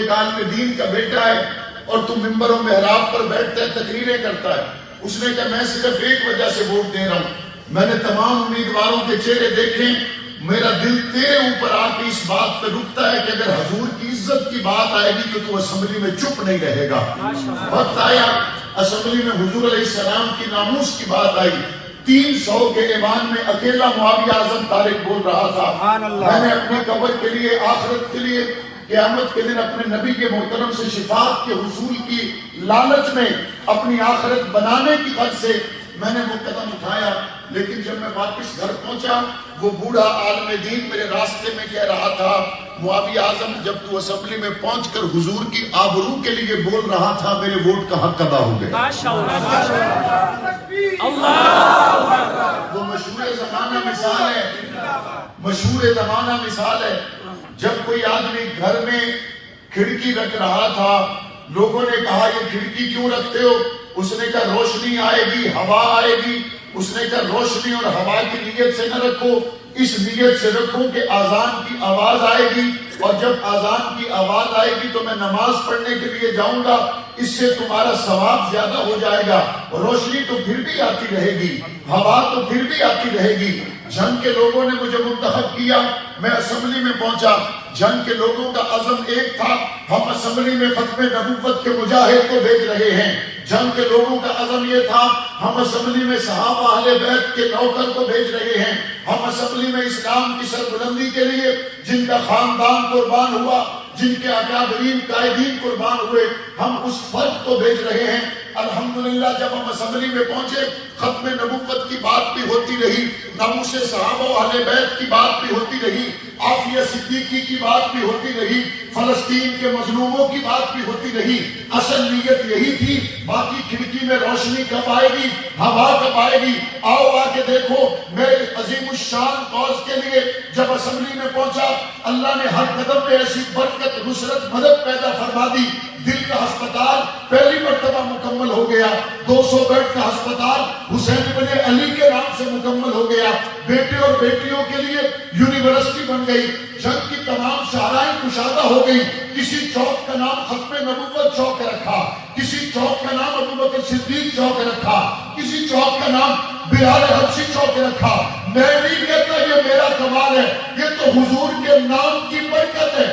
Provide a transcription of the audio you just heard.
ایک عالم دین کا بیٹا ہے اور تم ممبر و محراب پر بیٹھتا ہے تقریریں کرتا ہے. اس نے کہا میں صرف ایک وجہ سے ووٹ دے رہا ہوں, میں نے تمام امیدواروں کے چہرے دیکھے, میرا دل تیرے اوپر آ کے اس بات پہ رکتا ہے کہ اگر حضور کی عزت کی بات آئے گی تو اسمبلی میں چپ نہیں رہے گا. وقت آیا اسمبلی میں حضور علیہ السلام کی ناموس کی بات آئی. 300 کے ایوان میں اکیلا معاویہ اعظم طارق بول رہا تھا, میں نے اپنی قبر کے لیے, آخرت کے لیے, قیامت کے دن اپنے نبی کے محترم سے شفاعت کے حصول کی لالچ میں, اپنی آخرت بنانے کی غرض سے میں نے وہ قدم اٹھایا. لیکن جب میں واپس گھر پہنچا وہ بوڑھا عالم دین میرے راستے میں کہہ رہا تھا, معاویہ اعظم جب تو اسمبلی میں پہنچ کر حضور کی آبرو کے لیے بول رہا تھا میرے ووٹ کا حق ادا ہو گیا. وہ مشہور زمانہ مثال ہے, مشہور زمانہ مثال ہے. جب کوئی آدمی گھر میں کھڑکی رکھ رہا تھا, لوگوں نے کہا یہ کھڑکی کیوں رکھتے ہو؟ اس نے کہا روشنی آئے گی, ہوا آئے گی. اس نے کہا روشنی اور ہوا کی نیت سے نہ رکھو, اس نیت سے رکھو کہ آذان کی آواز آئے گی, اور جب آذان کی آواز آئے گی تو میں نماز پڑھنے کے لیے جاؤں گا, اس سے تمہارا ثواب زیادہ ہو جائے گا. روشنی تو پھر بھی آتی رہے گی, ہوا تو پھر بھی آتی رہے گی. جنگ کے لوگوں نے مجھے منتخب کیا, میں اسمبلی میں پہنچا. جنگ کے لوگوں کا عزم ایک تھا, ہم اسمبلی میں ختم نبوت کے مجاہد کو بھیج رہے ہیں. جنگ کے لوگوں کا عزم یہ تھا, ہم اسمبلی میں صحابہ اہل بیت کے نوکر کو بھیج رہے ہیں. ہم اسمبلی میں اسلام کی سربلندی کے لیے جن کا خاندان قربان ہوا, جن کے اکابرین قائدین قربان ہوئے, ہم اس فرد کو بھیج رہے ہیں. الحمدللہ جب ہم اسمبلی میں پہنچے, ختم نبوت کی بات بھی ہوتی رہی, ناموس صحابہ و اہل بیت کی بات بھی ہوتی رہی, عافیہ صدیقی کی بات بھی ہوتی رہی, فلسطین کے مظلوموں کی بات بھی ہوتی رہی. اصل نیت یہی تھی, باقی کھڑکی میں روشنی کب آئے گی, ہوا کب آئے گی. آؤ آ کے دیکھو, میں عظیم الشان کاز کے لیے جب اسمبلی میں پہنچا, اللہ نے ہر قدم پہ ایسی برکت, نصرت, مدد پیدا فرما دی. دل کا ہسپتال پہلی مرتبہ مکمل ہو گیا, 200 بیڈ کا ہسپتال حسین بن علی کے نام سے مکمل ہو گیا. بیٹے اور بیٹیوں کے لیے یونیورسٹی بن گئی. جنگ کی تمام شاہراہیں کشادہ ہو گئی. کسی چوک کا نام ختم نبوت چوک رکھا, کسی چوک کا نام ابوبکر صدیق چوک رکھا, کسی چوک کا نام بلال حبشی چوک رکھا. میں نہیں کہتا یہ میرا کمال ہے, یہ تو حضور کے نام کی برکت ہے.